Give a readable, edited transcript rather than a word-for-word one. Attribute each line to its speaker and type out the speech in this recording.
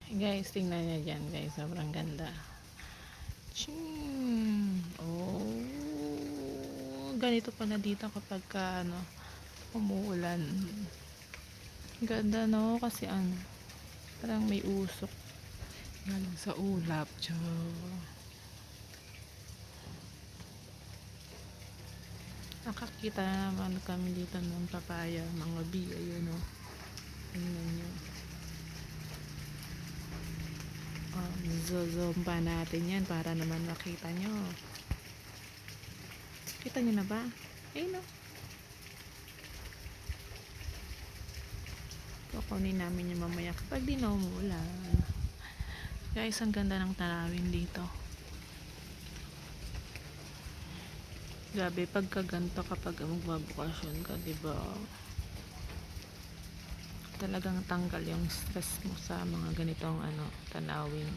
Speaker 1: Guys, tingnan niyo dyan guys, sobrang ganda. Oh, ganito pala dito kapag umuulan. Ganda no, kasi parang may usok galing sa ulap. Nakakita na naman kami dito ng papaya, mga bee, ayun o. Tingnan nyo. Zoom pa natin yan para naman makita nyo. Kita nyo na ba? Ayun o. Kukunin namin yung mamaya kapag di na umuulan. Guys, ang ganda ng tanawin dito. Grabe, pagka ganito kapag magbabakasyon ka, diba? Talagang tanggal yung stress mo sa mga ganitong tanawin.